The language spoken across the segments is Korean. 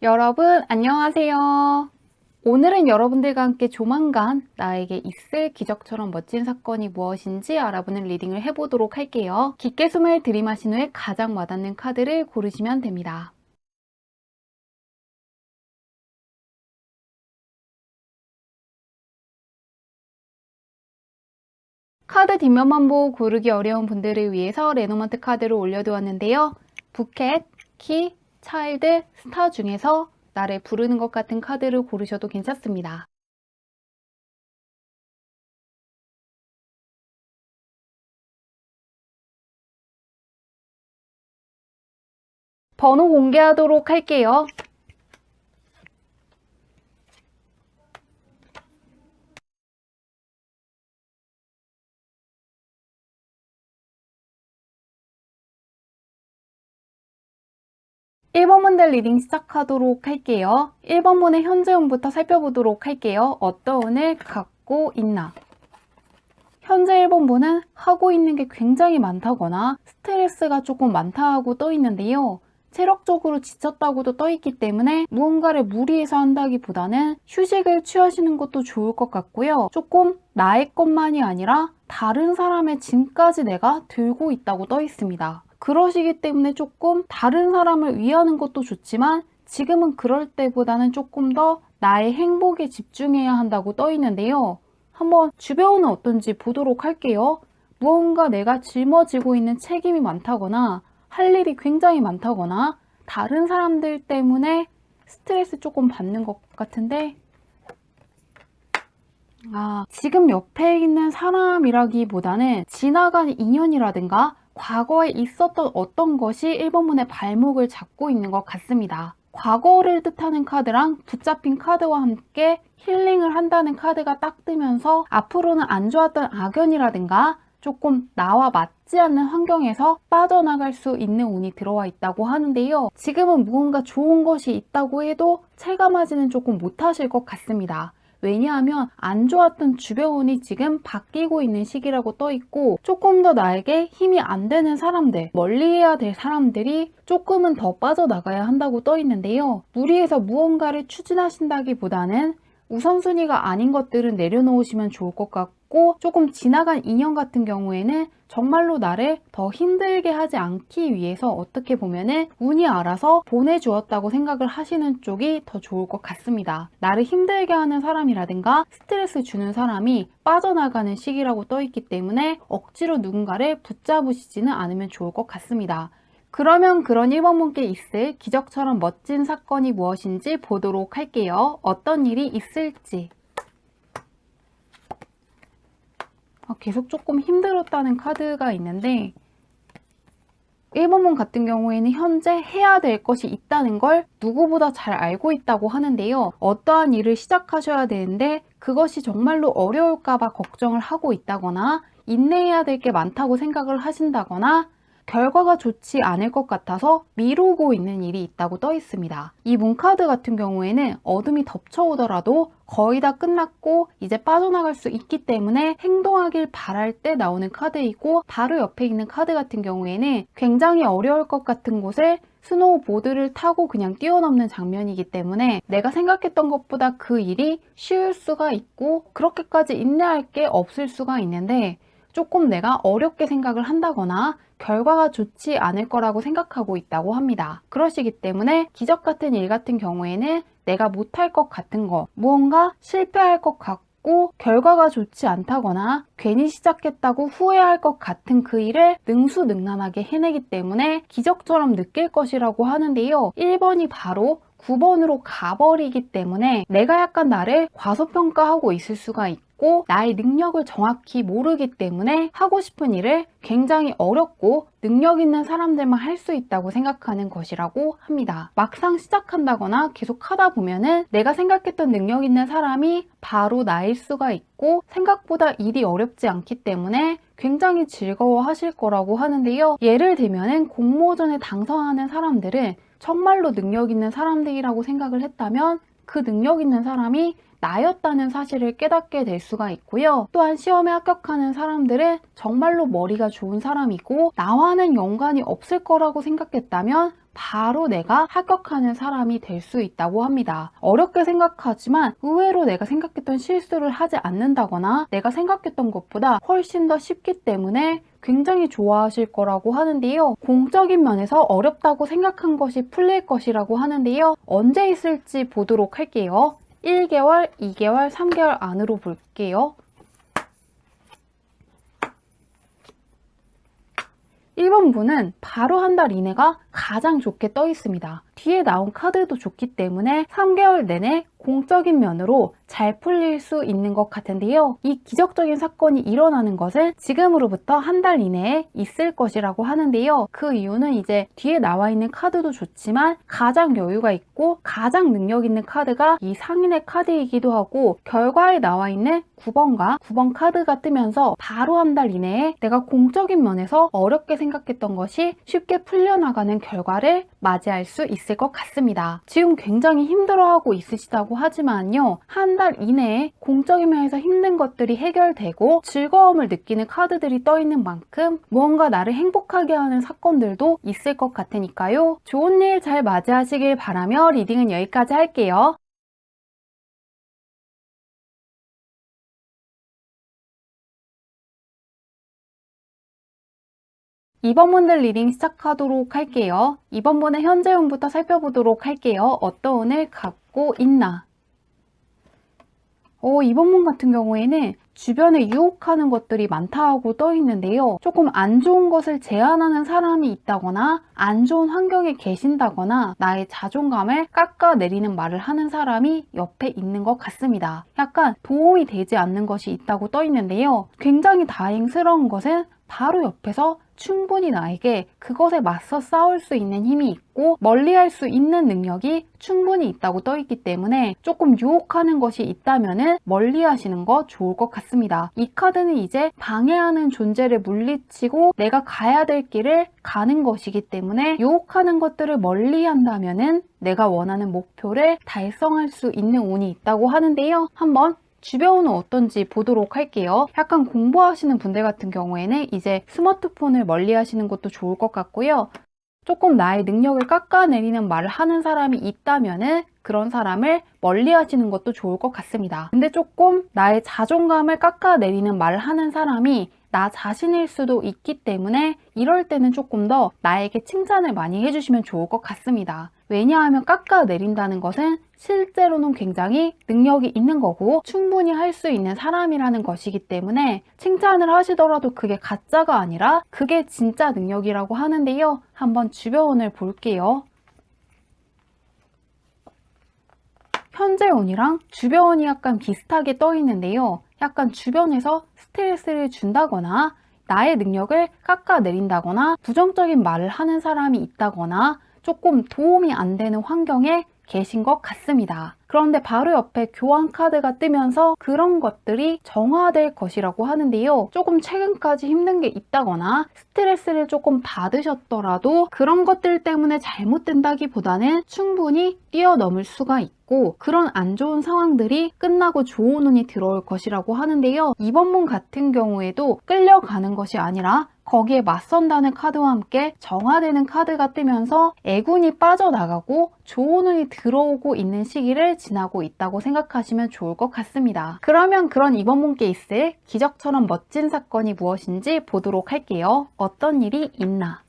여러분, 안녕하세요. 오늘은 여러분들과 함께 조만간 나에게 있을 기적처럼 멋진 사건이 무엇인지 알아보는 리딩을 해보도록 할게요. 깊게 숨을 들이마신 후에 가장 와닿는 카드를 고르시면 됩니다. 카드 뒷면만 보고 고르기 어려운 분들을 위해서 레노먼트 카드를 올려두었는데요. 부켓, 키, 차일드, 스타 중에서 나를 부르는 것 같은 카드를 고르셔도 괜찮습니다. 번호 공개하도록 할게요. 1번 문제 리딩 시작하도록 할게요. 1번 문의 현재 운부터 살펴보도록 할게요. 어떤 운을 갖고 있나? 현재 1번 문은 하고 있는 게 굉장히 많다거나 스트레스가 조금 많다고 떠 있는데요. 체력적으로 지쳤다고도 떠 있기 때문에 무언가를 무리해서 한다기보다는 휴식을 취하시는 것도 좋을 것 같고요. 조금 나의 것만이 아니라 다른 사람의 짐까지 내가 들고 있다고 떠 있습니다. 그러시기 때문에 조금 다른 사람을 위하는 것도 좋지만 지금은 그럴 때보다는 조금 더 나의 행복에 집중해야 한다고 떠 있는데요. 한번 주변은 어떤지 보도록 할게요. 무언가 내가 짊어지고 있는 책임이 많다거나 할 일이 굉장히 많다거나 다른 사람들 때문에 스트레스 조금 받는 것 같은데 지금 옆에 있는 사람이라기보다는 지나간 인연이라든가 과거에 있었던 어떤 것이 1번 문의 발목을 잡고 있는 것 같습니다. 과거를 뜻하는 카드랑 붙잡힌 카드와 함께 힐링을 한다는 카드가 딱 뜨면서 앞으로는 안 좋았던 악연이라든가 조금 나와 맞지 않는 환경에서 빠져나갈 수 있는 운이 들어와 있다고 하는데요. 지금은 무언가 좋은 것이 있다고 해도 체감하지는 조금 못하실 것 같습니다. 왜냐하면 안 좋았던 주변운이 지금 바뀌고 있는 시기라고 떠 있고 조금 더 나에게 힘이 안 되는 사람들, 멀리해야 될 사람들이 조금은 더 빠져나가야 한다고 떠 있는데요. 무리해서 무언가를 추진하신다기보다는 우선순위가 아닌 것들은 내려놓으시면 좋을 것 같고 조금 지나간 인연 같은 경우에는 정말로 나를 더 힘들게 하지 않기 위해서 어떻게 보면은 운이 알아서 보내주었다고 생각을 하시는 쪽이 더 좋을 것 같습니다. 나를 힘들게 하는 사람이라든가 스트레스 주는 사람이 빠져나가는 시기라고 떠 있기 때문에 억지로 누군가를 붙잡으시지는 않으면 좋을 것 같습니다. 그러면 그런 1번 분께 있을 기적처럼 멋진 사건이 무엇인지 보도록 할게요. 어떤 일이 있을지. 계속 조금 힘들었다는 카드가 있는데 1번 문 같은 경우에는 현재 해야 될 것이 있다는 걸 누구보다 잘 알고 있다고 하는데요. 어떠한 일을 시작하셔야 되는데 그것이 정말로 어려울까 봐 걱정을 하고 있다거나 인내해야 될 게 많다고 생각을 하신다거나 결과가 좋지 않을 것 같아서 미루고 있는 일이 있다고 떠 있습니다. 이 문카드 같은 경우에는 어둠이 덮쳐오더라도 거의 다 끝났고 이제 빠져나갈 수 있기 때문에 행동하길 바랄 때 나오는 카드이고 바로 옆에 있는 카드 같은 경우에는 굉장히 어려울 것 같은 곳에 스노우보드를 타고 그냥 뛰어넘는 장면이기 때문에 내가 생각했던 것보다 그 일이 쉬울 수가 있고 그렇게까지 인내할 게 없을 수가 있는데 조금 내가 어렵게 생각을 한다거나 결과가 좋지 않을 거라고 생각하고 있다고 합니다. 그러시기 때문에 기적 같은 일 같은 경우에는 내가 못할 것 같은 거, 무언가 실패할 것 같고 결과가 좋지 않다거나 괜히 시작했다고 후회할 것 같은 그 일을 능수능란하게 해내기 때문에 기적처럼 느낄 것이라고 하는데요. 1번이 바로 9번으로 가버리기 때문에 내가 약간 나를 과소평가하고 있을 수가 있고 나의 능력을 정확히 모르기 때문에 하고 싶은 일을 굉장히 어렵고 능력 있는 사람들만 할 수 있다고 생각하는 것이라고 합니다. 막상 시작한다거나 계속 하다 보면은 내가 생각했던 능력 있는 사람이 바로 나일 수가 있고 생각보다 일이 어렵지 않기 때문에 굉장히 즐거워 하실 거라고 하는데요. 예를 들면은 공모전에 당선하는 사람들은 정말로 능력 있는 사람들이라고 생각을 했다면 그 능력 있는 사람이 나였다는 사실을 깨닫게 될 수가 있고요. 또한 시험에 합격하는 사람들은 정말로 머리가 좋은 사람이고 나와는 연관이 없을 거라고 생각했다면 바로 내가 합격하는 사람이 될 수 있다고 합니다. 어렵게 생각하지만 의외로 내가 생각했던 실수를 하지 않는다거나 내가 생각했던 것보다 훨씬 더 쉽기 때문에 굉장히 좋아하실 거라고 하는데요. 공적인 면에서 어렵다고 생각한 것이 풀릴 것이라고 하는데요. 언제 있을지 보도록 할게요. 1개월, 2개월, 3개월 안으로 볼게요. 1번분은 바로 한 달 이내가 가장 좋게 떠 있습니다. 뒤에 나온 카드도 좋기 때문에 3개월 내내 공적인 면으로 잘 풀릴 수 있는 것 같은데요. 이 기적적인 사건이 일어나는 것은 지금으로부터 한 달 이내에 있을 것이라고 하는데요. 그 이유는 이제 뒤에 나와 있는 카드도 좋지만 가장 여유가 있고 가장 능력 있는 카드가 이 상인의 카드이기도 하고 결과에 나와 있는 9번과 9번 카드가 뜨면서 바로 한 달 이내에 내가 공적인 면에서 어렵게 생각했던 것이 쉽게 풀려나가는 결과를 맞이할 수 있을 것 같습니다. 지금 굉장히 힘들어하고 있으시다고 하지만요. 한 달 이내에 공적인 면에서 힘든 것들이 해결되고 즐거움을 느끼는 카드들이 떠 있는 만큼 무언가 나를 행복하게 하는 사건들도 있을 것 같으니까요. 좋은 일 잘 맞이하시길 바라며 리딩은 여기까지 할게요. 이번 분들 리딩 시작하도록 할게요. 이번 분의 현재 운부터 살펴보도록 할게요. 어떤 운을 갖고 있나? 이번 분 같은 경우에는 주변에 유혹하는 것들이 많다고 떠 있는데요. 조금 안 좋은 것을 제안하는 사람이 있다거나 안 좋은 환경에 계신다거나 나의 자존감을 깎아내리는 말을 하는 사람이 옆에 있는 것 같습니다. 약간 도움이 되지 않는 것이 있다고 떠 있는데요. 굉장히 다행스러운 것은 바로 옆에서 충분히 나에게 그것에 맞서 싸울 수 있는 힘이 있고 멀리할 수 있는 능력이 충분히 있다고 떠 있기 때문에 조금 유혹하는 것이 있다면 멀리하시는 거 좋을 것 같습니다. 이 카드는 이제 방해하는 존재를 물리치고 내가 가야 될 길을 가는 것이기 때문에 유혹하는 것들을 멀리한다면 내가 원하는 목표를 달성할 수 있는 운이 있다고 하는데요. 한번 주변은 어떤지 보도록 할게요. 약간 공부하시는 분들 같은 경우에는 이제 스마트폰을 멀리 하시는 것도 좋을 것 같고요. 조금 나의 능력을 깎아내리는 말을 하는 사람이 있다면은 그런 사람을 멀리 하시는 것도 좋을 것 같습니다. 근데 조금 나의 자존감을 깎아내리는 말을 하는 사람이 나 자신일 수도 있기 때문에 이럴 때는 조금 더 나에게 칭찬을 많이 해주시면 좋을 것 같습니다. 왜냐하면 깎아내린다는 것은 실제로는 굉장히 능력이 있는 거고 충분히 할 수 있는 사람이라는 것이기 때문에 칭찬을 하시더라도 그게 가짜가 아니라 그게 진짜 능력이라고 하는데요. 한번 주변을 볼게요. 현재 운이랑 주변 운이 약간 비슷하게 떠 있는데요. 약간 주변에서 스트레스를 준다거나 나의 능력을 깎아내린다거나 부정적인 말을 하는 사람이 있다거나 조금 도움이 안 되는 환경에 계신 것 같습니다. 그런데 바로 옆에 교환 카드가 뜨면서 그런 것들이 정화될 것이라고 하는데요. 조금 최근까지 힘든 게 있다거나 스트레스를 조금 받으셨더라도 그런 것들 때문에 잘못된다기보다는 충분히 뛰어넘을 수가 있고 그런 안 좋은 상황들이 끝나고 좋은 운이 들어올 것이라고 하는데요. 이번 분 같은 경우에도 끌려가는 것이 아니라 거기에 맞선다는 카드와 함께 정화되는 카드가 뜨면서 애군이 빠져나가고 좋은 운이 들어오고 있는 시기를 지나고 있다고 생각하시면 좋을 것 같습니다. 그러면 그런 이번 분께 있을 기적처럼 멋진 사건이 무엇인지 보도록 할게요. 어떤 일이 있나?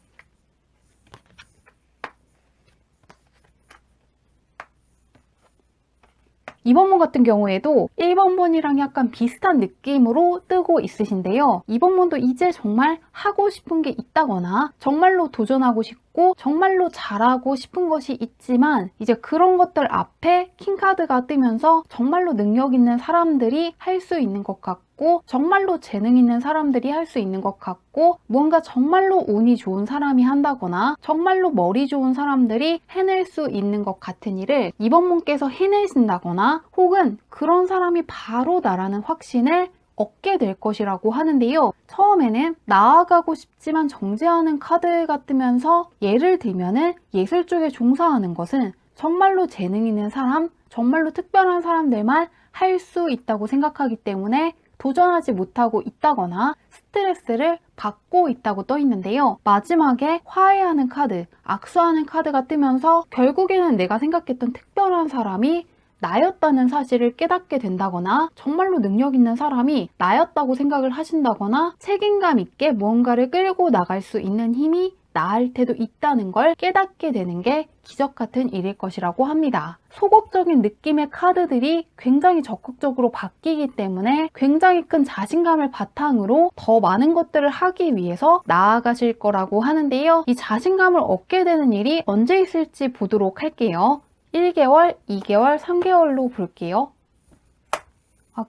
이번 분 같은 경우에도 1번 분이랑 약간 비슷한 느낌으로 뜨고 있으신데요. 이번 분도 이제 정말 하고 싶은 게 있다거나 정말로 도전하고 싶고 정말로 잘하고 싶은 것이 있지만 이제 그런 것들 앞에 킹카드가 뜨면서 정말로 능력 있는 사람들이 할 수 있는 것 같고 정말로 재능 있는 사람들이 할 수 있는 것 같고 뭔가 정말로 운이 좋은 사람이 한다거나 정말로 머리 좋은 사람들이 해낼 수 있는 것 같은 일을 이번 분께서 해내신다거나 혹은 그런 사람이 바로 나라는 확신을 얻게 될 것이라고 하는데요. 처음에는 나아가고 싶지만 정지하는 카드가 뜨면서 예를 들면은 예술 쪽에 종사하는 것은 정말로 재능 있는 사람, 정말로 특별한 사람들만 할 수 있다고 생각하기 때문에 도전하지 못하고 있다거나 스트레스를 받고 있다고 떠 있는데요. 마지막에 화해하는 카드, 악수하는 카드가 뜨면서 결국에는 내가 생각했던 특별한 사람이 나였다는 사실을 깨닫게 된다거나 정말로 능력 있는 사람이 나였다고 생각을 하신다거나 책임감 있게 무언가를 끌고 나갈 수 있는 힘이 나한테도 있다는 걸 깨닫게 되는 게 기적 같은 일일 것이라고 합니다. 소극적인 느낌의 카드들이 굉장히 적극적으로 바뀌기 때문에 굉장히 큰 자신감을 바탕으로 더 많은 것들을 하기 위해서 나아가실 거라고 하는데요. 이 자신감을 얻게 되는 일이 언제 있을지 보도록 할게요. 1개월, 2개월, 3개월로 볼게요.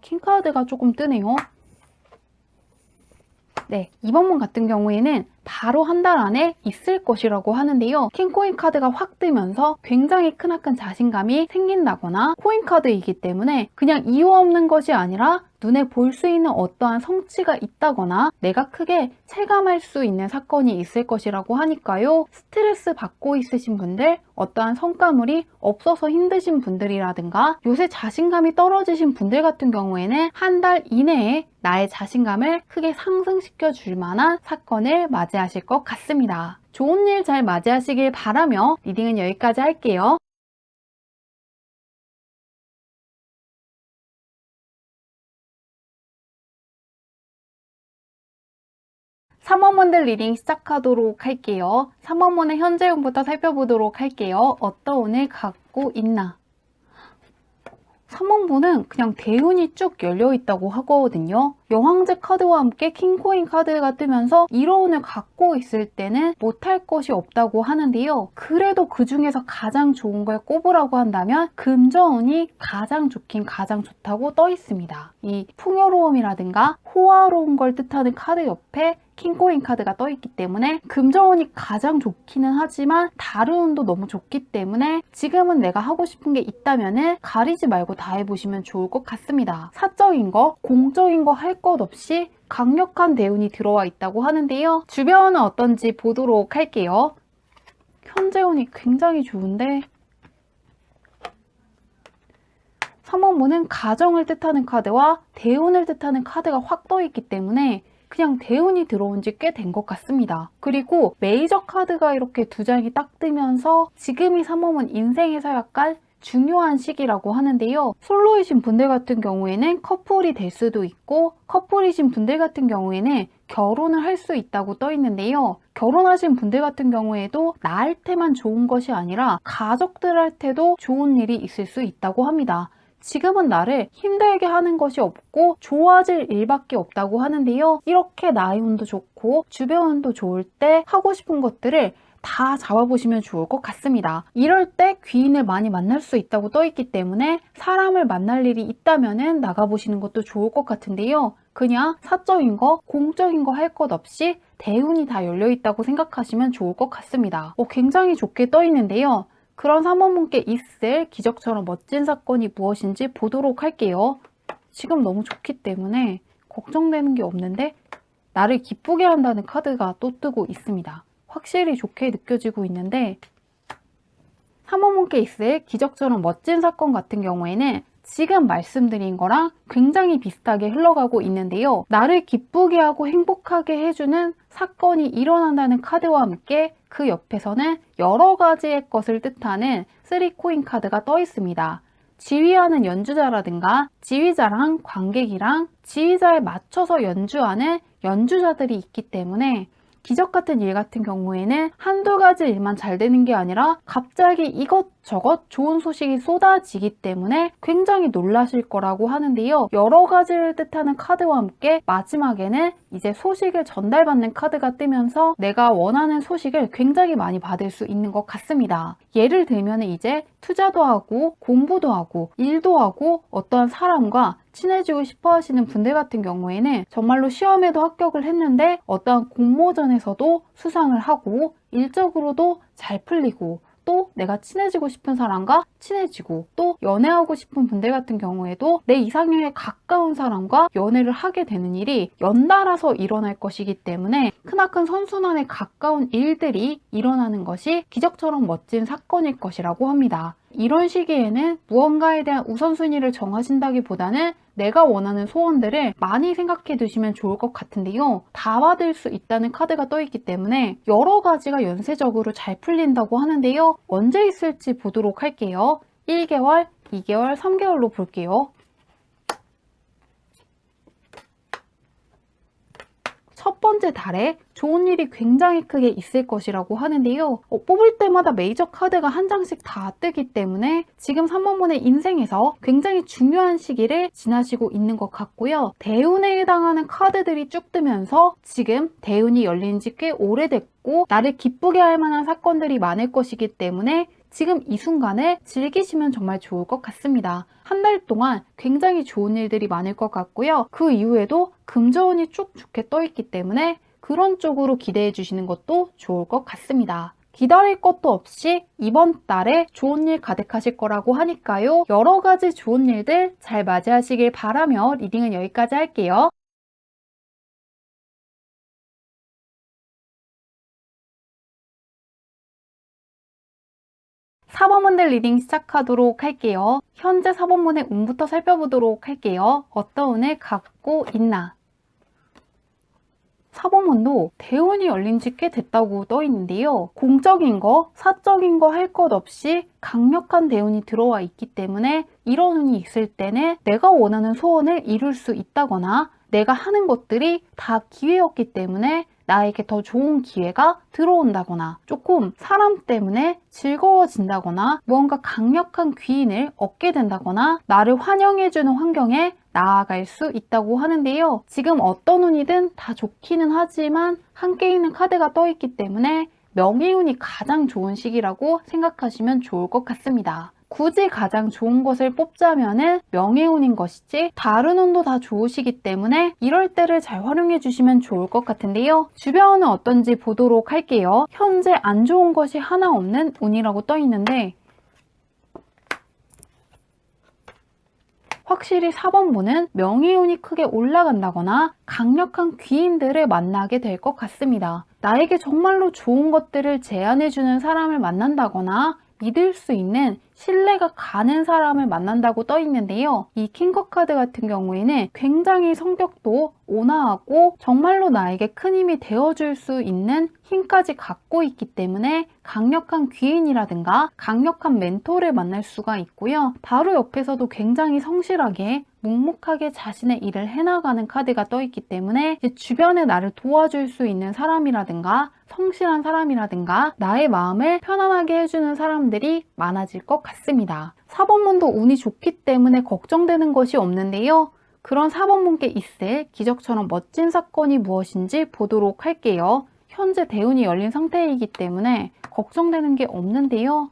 킹카드가 조금 뜨네요. 네, 이번 문 같은 경우에는 바로 한 달 안에 있을 것이라고 하는데요. 킹코인 카드가 확 뜨면서 굉장히 크나큰 자신감이 생긴다거나 코인 카드이기 때문에 그냥 이유 없는 것이 아니라 눈에 볼 수 있는 어떠한 성취가 있다거나 내가 크게 체감할 수 있는 사건이 있을 것이라고 하니까요. 스트레스 받고 있으신 분들, 어떠한 성과물이 없어서 힘드신 분들이라든가 요새 자신감이 떨어지신 분들 같은 경우에는 한 달 이내에 나의 자신감을 크게 상승시켜 줄 만한 사건을 맞이하실 것 같습니다. 좋은 일 잘 맞이하시길 바라며 리딩은 여기까지 할게요. 3원문들 리딩 시작하도록 할게요. 3원문의 현재 운부터 살펴보도록 할게요. 어떤 운을 갖고 있나? 3원문은 그냥 대운이 쭉 열려있다고 하거든요. 여왕제 카드와 함께 킹코인 카드가 뜨면서 이런 운을 갖고 있을 때는 못할 것이 없다고 하는데요. 그래도 그 중에서 가장 좋은 걸 꼽으라고 한다면 금전운이 가장 좋긴 가장 좋다고 떠 있습니다. 이 풍요로움이라든가 호화로운 걸 뜻하는 카드 옆에 킹코인 카드가 떠 있기 때문에 금전운이 가장 좋기는 하지만 다른 운도 너무 좋기 때문에 지금은 내가 하고 싶은 게 있다면은 가리지 말고 다 해보시면 좋을 것 같습니다. 사적인 거, 공적인 거 할 것 없이 강력한 대운이 들어와 있다고 하는데요. 주변은 어떤지 보도록 할게요. 현재 운이 굉장히 좋은데 3원문은 가정을 뜻하는 카드와 대운을 뜻하는 카드가 확 떠 있기 때문에 그냥 대운이 들어온 지 꽤 된 것 같습니다. 그리고 메이저 카드가 이렇게 두 장이 딱 뜨면서 지금이 3원문 인생에서 약간 중요한 시기라고 하는데요. 솔로이신 분들 같은 경우에는 커플이 될 수도 있고 커플이신 분들 같은 경우에는 결혼을 할 수 있다고 떠 있는데요. 결혼하신 분들 같은 경우에도 나한테만 좋은 것이 아니라 가족들한테도 좋은 일이 있을 수 있다고 합니다. 지금은 나를 힘들게 하는 것이 없고 좋아질 일밖에 없다고 하는데요. 이렇게 나의 운도 좋고 주변 운도 좋을 때 하고 싶은 것들을 다 잡아보시면 좋을 것 같습니다. 이럴 때 귀인을 많이 만날 수 있다고 떠 있기 때문에 사람을 만날 일이 있다면 나가보시는 것도 좋을 것 같은데요. 그냥 사적인 거, 공적인 거 할 것 없이 대운이 다 열려있다고 생각하시면 좋을 것 같습니다. 굉장히 좋게 떠 있는데요. 그런 3원문께 있을 기적처럼 멋진 사건이 무엇인지 보도록 할게요. 지금 너무 좋기 때문에 걱정되는 게 없는데 나를 기쁘게 한다는 카드가 또 뜨고 있습니다. 확실히 좋게 느껴지고 있는데 3원문께 있을 기적처럼 멋진 사건 같은 경우에는 지금 말씀드린 거랑 굉장히 비슷하게 흘러가고 있는데요. 나를 기쁘게 하고 행복하게 해주는 사건이 일어난다는 카드와 함께 그 옆에서는 여러 가지의 것을 뜻하는 3코인 카드가 떠 있습니다. 지휘하는 연주자라든가 지휘자랑 관객이랑 지휘자에 맞춰서 연주하는 연주자들이 있기 때문에 기적 같은 일 같은 경우에는 한두 가지 일만 잘 되는 게 아니라 갑자기 이것저것 좋은 소식이 쏟아지기 때문에 굉장히 놀라실 거라고 하는데요. 여러 가지를 뜻하는 카드와 함께 마지막에는 이제 소식을 전달받는 카드가 뜨면서 내가 원하는 소식을 굉장히 많이 받을 수 있는 것 같습니다. 예를 들면 이제 투자도 하고 공부도 하고 일도 하고 어떠한 사람과 친해지고 싶어 하시는 분들 같은 경우에는 정말로 시험에도 합격을 했는데 어떠한 공모전에서도 수상을 하고 일적으로도 잘 풀리고 또 내가 친해지고 싶은 사람과 친해지고, 또 연애하고 싶은 분들 같은 경우에도 내 이상형에 가까운 사람과 연애를 하게 되는 일이 연달아서 일어날 것이기 때문에 크나큰 선순환에 가까운 일들이 일어나는 것이 기적처럼 멋진 사건일 것이라고 합니다. 이런 시기에는 무언가에 대한 우선순위를 정하신다기보다는 내가 원하는 소원들을 많이 생각해 두시면 좋을 것 같은데요. 다 받을 수 있다는 카드가 떠있기 때문에 여러 가지가 연쇄적으로 잘 풀린다고 하는데요. 언제 있을지 보도록 할게요. 1개월, 2개월, 3개월로 볼게요. 첫 번째 달에 좋은 일이 굉장히 크게 있을 것이라고 하는데요. 뽑을 때마다 메이저 카드가 한 장씩 다 뜨기 때문에 지금 3번분의 인생에서 굉장히 중요한 시기를 지나시고 있는 것 같고요. 대운에 해당하는 카드들이 쭉 뜨면서 지금 대운이 열린 지 꽤 오래됐고 나를 기쁘게 할 만한 사건들이 많을 것이기 때문에 지금 이 순간을 즐기시면 정말 좋을 것 같습니다. 한 달 동안 굉장히 좋은 일들이 많을 것 같고요. 그 이후에도 금전운이 쭉 좋게 떠있기 때문에 그런 쪽으로 기대해 주시는 것도 좋을 것 같습니다. 기다릴 것도 없이 이번 달에 좋은 일 가득하실 거라고 하니까요. 여러 가지 좋은 일들 잘 맞이하시길 바라며 리딩은 여기까지 할게요. 4번분들 리딩 시작하도록 할게요. 현재 4번분의 운부터 살펴보도록 할게요. 어떤 운을 갖고 있나? 4번문도 대운이 열린 지 꽤 됐다고 떠 있는데요. 공적인 거, 사적인 거 할 것 없이 강력한 대운이 들어와 있기 때문에 이런 운이 있을 때는 내가 원하는 소원을 이룰 수 있다거나 내가 하는 것들이 다 기회였기 때문에 나에게 더 좋은 기회가 들어온다거나 조금 사람 때문에 즐거워진다거나 무언가 강력한 귀인을 얻게 된다거나 나를 환영해주는 환경에 나아갈 수 있다고 하는데요. 지금 어떤 운이든 다 좋기는 하지만 함께 있는 카드가 떠있기 때문에 명예운이 가장 좋은 시기라고 생각하시면 좋을 것 같습니다. 굳이 가장 좋은 것을 뽑자면은 명예운인 것이지 다른 운도 다 좋으시기 때문에 이럴 때를 잘 활용해 주시면 좋을 것 같은데요. 주변은 어떤지 보도록 할게요. 현재 안 좋은 것이 하나 없는 운이라고 떠 있는데 확실히 4번분은 명예운이 크게 올라간다거나 강력한 귀인들을 만나게 될 것 같습니다. 나에게 정말로 좋은 것들을 제안해주는 사람을 만난다거나 믿을 수 있는 신뢰가 가는 사람을 만난다고 떠 있는데요. 이 킹컵 카드 같은 경우에는 굉장히 성격도 온화하고 정말로 나에게 큰 힘이 되어줄 수 있는 힘까지 갖고 있기 때문에 강력한 귀인이라든가 강력한 멘토를 만날 수가 있고요. 바로 옆에서도 굉장히 성실하게 묵묵하게 자신의 일을 해나가는 카드가 떠있기 때문에 주변에 나를 도와줄 수 있는 사람이라든가 성실한 사람이라든가 나의 마음을 편안하게 해주는 사람들이 많아질 것 같습니다. 4번문도 운이 좋기 때문에 걱정되는 것이 없는데요. 그런 4번문께 있을 기적처럼 멋진 사건이 무엇인지 보도록 할게요. 현재 대운이 열린 상태이기 때문에 걱정되는 게 없는데요.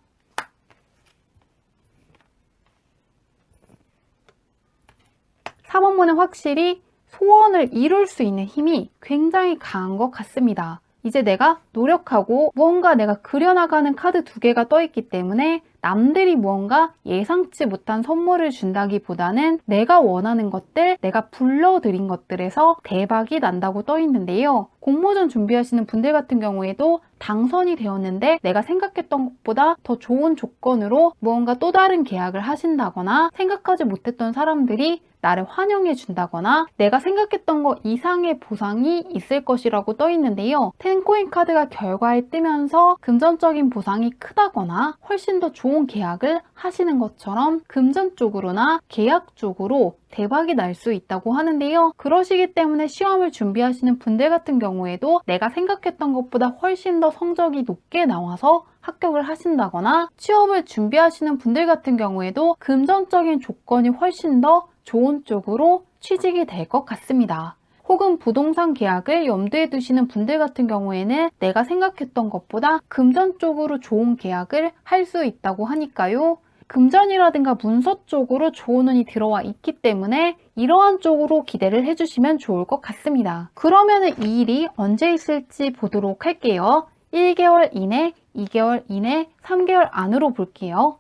4번문은 확실히 소원을 이룰 수 있는 힘이 굉장히 강한 것 같습니다. 이제 내가 노력하고 무언가 내가 그려나가는 카드 2개가 떠있기 때문에 남들이 무언가 예상치 못한 선물을 준다기보다는 내가 원하는 것들, 내가 불러들인 것들에서 대박이 난다고 떠 있는데요. 공모전 준비하시는 분들 같은 경우에도 당선이 되었는데 내가 생각했던 것보다 더 좋은 조건으로 무언가 또 다른 계약을 하신다거나 생각하지 못했던 사람들이 나를 환영해 준다거나 내가 생각했던 것 이상의 보상이 있을 것이라고 떠 있는데요. 텐코인 카드가 결과에 뜨면서 금전적인 보상이 크다거나 훨씬 더 좋은 계약을 하시는 것처럼 금전 쪽으로나 계약 쪽으로 대박이 날 수 있다고 하는데요. 그러시기 때문에 시험을 준비하시는 분들 같은 경우에도 내가 생각했던 것보다 훨씬 더 성적이 높게 나와서 합격을 하신다거나 취업을 준비하시는 분들 같은 경우에도 금전적인 조건이 훨씬 더 좋은 쪽으로 취직이 될 것 같습니다. 혹은 부동산 계약을 염두에 두시는 분들 같은 경우에는 내가 생각했던 것보다 금전 쪽으로 좋은 계약을 할 수 있다고 하니까요. 금전이라든가 문서 쪽으로 좋은 운이 들어와 있기 때문에 이러한 쪽으로 기대를 해주시면 좋을 것 같습니다. 그러면 이 일이 언제 있을지 보도록 할게요. 1개월 이내, 2개월 이내, 3개월 안으로 볼게요.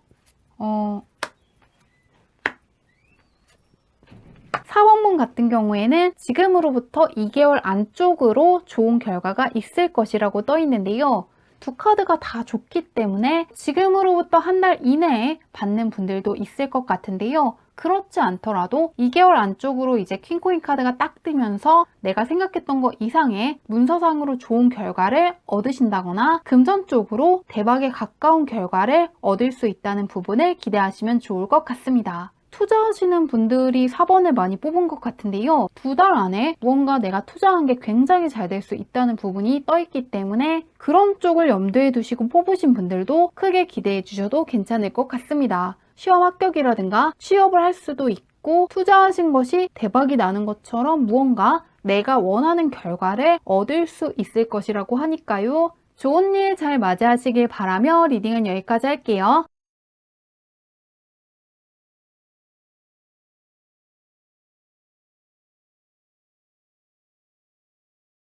4번문 같은 경우에는 지금으로부터 2개월 안쪽으로 좋은 결과가 있을 것이라고 떠 있는데요. 두 카드가 다 좋기 때문에 지금으로부터 한 달 이내에 받는 분들도 있을 것 같은데요. 그렇지 않더라도 2개월 안쪽으로 이제 퀸코인 카드가 딱 뜨면서 내가 생각했던 것 이상의 문서상으로 좋은 결과를 얻으신다거나 금전적으로 대박에 가까운 결과를 얻을 수 있다는 부분을 기대하시면 좋을 것 같습니다. 투자하시는 분들이 4번을 많이 뽑은 것 같은데요. 2달 안에 무언가 내가 투자한 게 굉장히 잘 될 수 있다는 부분이 떠 있기 때문에 그런 쪽을 염두에 두시고 뽑으신 분들도 크게 기대해 주셔도 괜찮을 것 같습니다. 시험 합격이라든가 취업을 할 수도 있고 투자하신 것이 대박이 나는 것처럼 무언가 내가 원하는 결과를 얻을 수 있을 것이라고 하니까요. 좋은 일 잘 맞이하시길 바라며 리딩은 여기까지 할게요.